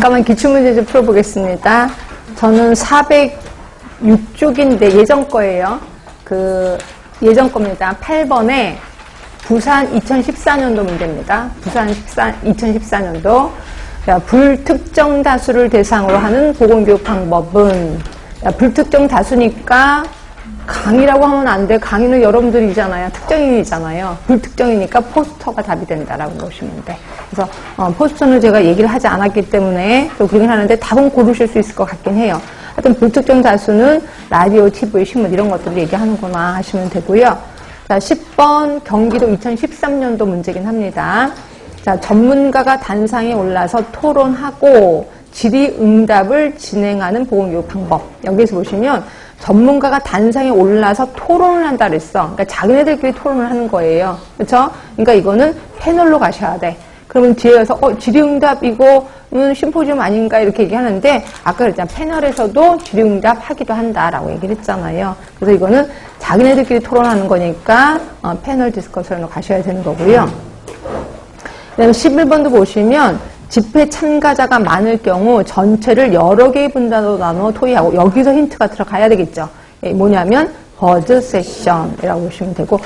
잠깐만 기출문제 좀 풀어보겠습니다. 저는 406쪽인데 예전 거예요. 예전 겁니다. 8번에 부산 2014년도 문제입니다. 부산 2014년도. 자, 불특정 다수를 대상으로 하는 보건교육 방법은, 자, 불특정 다수니까 강의라고 하면 안 돼. 강의는 여러분들이잖아요. 특정인이잖아요. 불특정이니까 포스터가 답이 된다라고 보시면 돼. 그래서 포스터는 제가 얘기를 하지 않았기 때문에 또 그러긴 하는데 답은 고르실 수 있을 것 같긴 해요. 하여튼 불특정 다수는 라디오, TV, 신문 이런 것들을 얘기하는구나 하시면 되고요. 자, 10번 경기도 2013년도 문제긴 합니다. 자, 전문가가 단상에 올라서 토론하고 질의응답을 진행하는 보건교육 방법. 여기서 보시면 전문가가 단상에 올라서 토론을 한다 그랬어. 그러니까 자기네들끼리 토론을 하는 거예요. 그렇죠? 그러니까 이거는 패널로 가셔야 돼. 그러면 뒤에서 질의응답 이거는 심포지엄 아닌가 이렇게 얘기하는데 아까 그랬잖아. 패널에서도 질의응답 하기도 한다라고 얘기를 했잖아요. 그래서 이거는 자기네들끼리 토론하는 거니까 패널 디스커션으로 가셔야 되는 거고요. 그다음에 11번도 보시면 집회 참가자가 많을 경우 전체를 여러 개의 분단으로 나누어 토의하고 여기서 힌트가 들어가야 되겠죠. 뭐냐면 버즈 세션이라고 보시면 되고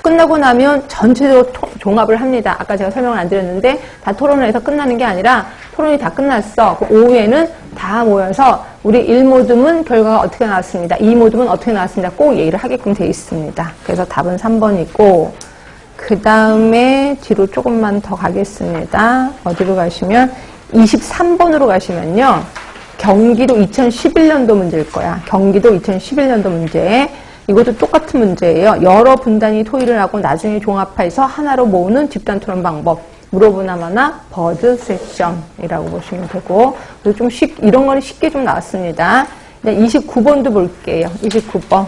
끝나고 나면 전체적으로 종합을 합니다. 아까 제가 설명을 안 드렸는데 다 토론을 해서 끝나는 게 아니라 토론이 다 끝났어. 그 오후에는 다 모여서 우리 1모듬은 결과가 어떻게 나왔습니다. 2모듬은 어떻게 나왔습니다. 꼭 얘기를 하게끔 되어 있습니다. 그래서 답은 3번이고 그 다음에 뒤로 조금만 더 가겠습니다. 어디로 가시면 23번으로 가시면요. 경기도 2011년도 문제일 거야. 경기도 2011년도 문제. 이것도 똑같은 문제예요. 여러 분단이 토의를 하고 나중에 종합해서 하나로 모으는 집단 토론 방법. 물어보나마나 버드 세션이라고 보시면 되고. 그래서 좀 이런 거는 쉽게 좀 나왔습니다. 29번도 볼게요. 29번.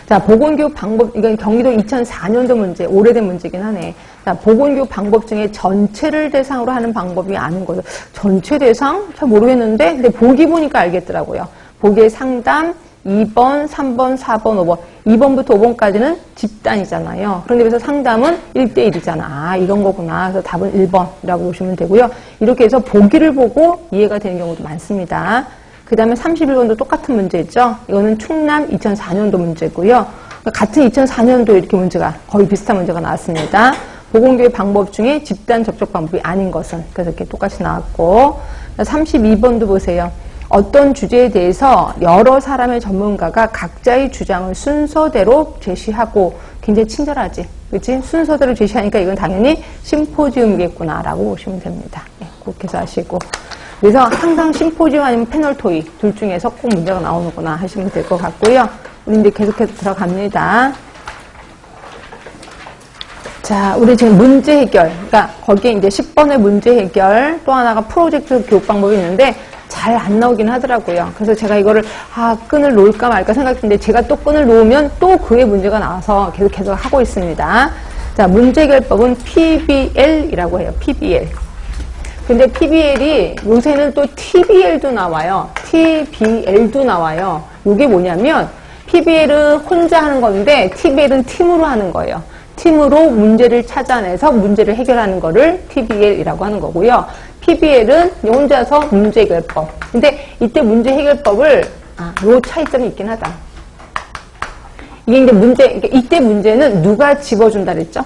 자, 보건교육 방법, 이건 경기도 2004년도 문제, 오래된 문제긴 하네. 자, 보건교육 방법 중에 전체를 대상으로 하는 방법이 아닌 거죠. 전체 대상? 잘 모르겠는데, 근데 보기 보니까 알겠더라고요. 보기의 상담, 2번, 3번, 4번, 5번. 2번부터 5번까지는 집단이잖아요. 그런데 그래서 상담은 1대1이잖아. 이런 거구나. 그래서 답은 1번이라고 보시면 되고요. 이렇게 해서 보기를 보고 이해가 되는 경우도 많습니다. 그 다음에 31번도 똑같은 문제죠. 이거는 충남 2004년도 문제고요. 같은 2004년도에 이렇게 문제가 거의 비슷한 문제가 나왔습니다. 보건교육 방법 중에 집단 접촉 방법이 아닌 것은. 그래서 이렇게 똑같이 나왔고 32번도 보세요. 어떤 주제에 대해서 여러 사람의 전문가가 각자의 주장을 순서대로 제시하고 굉장히 친절하지. 그치? 순서대로 제시하니까 이건 당연히 심포지움이겠구나라고 보시면 됩니다. 네, 그렇게 해서 하시고. 그래서 항상 심포지엄 아니면 패널 토의 둘 중에서 꼭 문제가 나오는구나 하시면 될 것 같고요. 우리 이제 계속해서 들어갑니다. 자, 우리 지금 문제 해결. 그러니까 거기에 이제 10번의 문제 해결, 또 하나가 프로젝트 교육 방법이 있는데 잘 안 나오긴 하더라고요. 그래서 제가 이거를 끈을 놓을까 말까 생각했는데 제가 또 끈을 놓으면 또 그의 문제가 나와서 계속 하고 있습니다. 자, 문제 해결법은 PBL이라고 해요. PBL. 근데 PBL이 요새는 또 TBL도 나와요. TBL도 나와요. 이게 뭐냐면 PBL은 혼자 하는 건데 TBL은 팀으로 하는 거예요. 팀으로 문제를 찾아내서 문제를 해결하는 거를 TBL이라고 하는 거고요. PBL은 혼자서 문제 해결법. 근데 이때 문제 해결법을 요 차이점이 있긴 하다. 이게 이제 이때 문제는 누가 집어준다 그랬죠?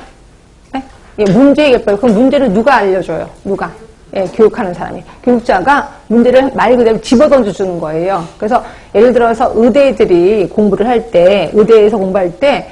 네? 문제 해결법. 그럼 문제를 누가 알려줘요? 누가? 예, 교육하는 사람이. 교육자가 문제를 말 그대로 집어던져주는 거예요. 그래서 예를 들어서 의대들이 공부를 할 때, 의대에서 공부할 때,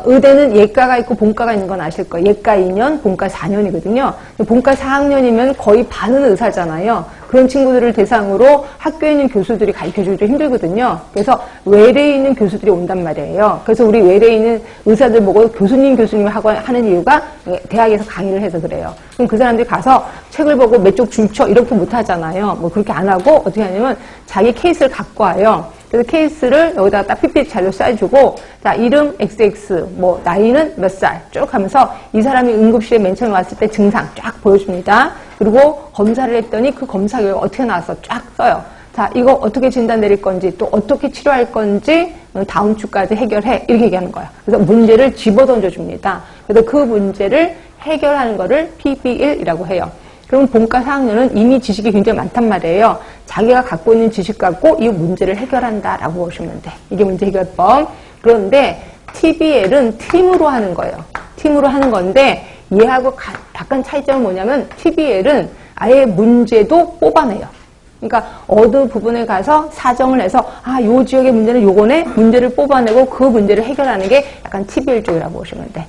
의대는 예과가 있고 본과가 있는 건 아실 거예요. 예과 2년, 본과 4년이거든요. 본과 4학년이면 거의 반은 의사잖아요. 그런 친구들을 대상으로 학교에 있는 교수들이 가르쳐주기도 힘들거든요. 그래서 외래에 있는 교수들이 온단 말이에요. 그래서 우리 외래에 있는 의사들 보고 교수님 하는 이유가 대학에서 강의를 해서 그래요. 그럼 그 사람들이 가서 책을 보고 몇 쪽 줄쳐 이렇게 못 하잖아요. 뭐 그렇게 안 하고 어떻게 하냐면 자기 케이스를 갖고 와요. 그래서 케이스를 여기다가 딱 PPT 자료 써주고, 자, 이름 XX, 뭐, 나이는 몇 살 쭉 하면서 이 사람이 응급실에 맨 처음에 왔을 때 증상 쫙 보여줍니다. 그리고 검사를 했더니 그 검사 결과 어떻게 나왔어? 쫙 써요. 자, 이거 어떻게 진단 내릴 건지, 또 어떻게 치료할 건지, 다음 주까지 해결해. 이렇게 얘기하는 거예요. 그래서 문제를 집어던져 줍니다. 그래서 그 문제를 해결하는 거를 PBL이라고 해요. 그럼 본과 4학년은 이미 지식이 굉장히 많단 말이에요. 자기가 갖고 있는 지식 갖고 이 문제를 해결한다라고 보시면 돼. 이게 문제 해결법. 그런데 TBL은 팀으로 하는 거예요. 팀으로 하는 건데 얘하고 약간 차이점은 뭐냐면 TBL은 아예 문제도 뽑아내요. 그러니까 어느 부분에 가서 사정을 해서 요 지역의 문제는 요거네 문제를 뽑아내고 그 문제를 해결하는 게 약간 TBL 쪽이라고 보시면 돼.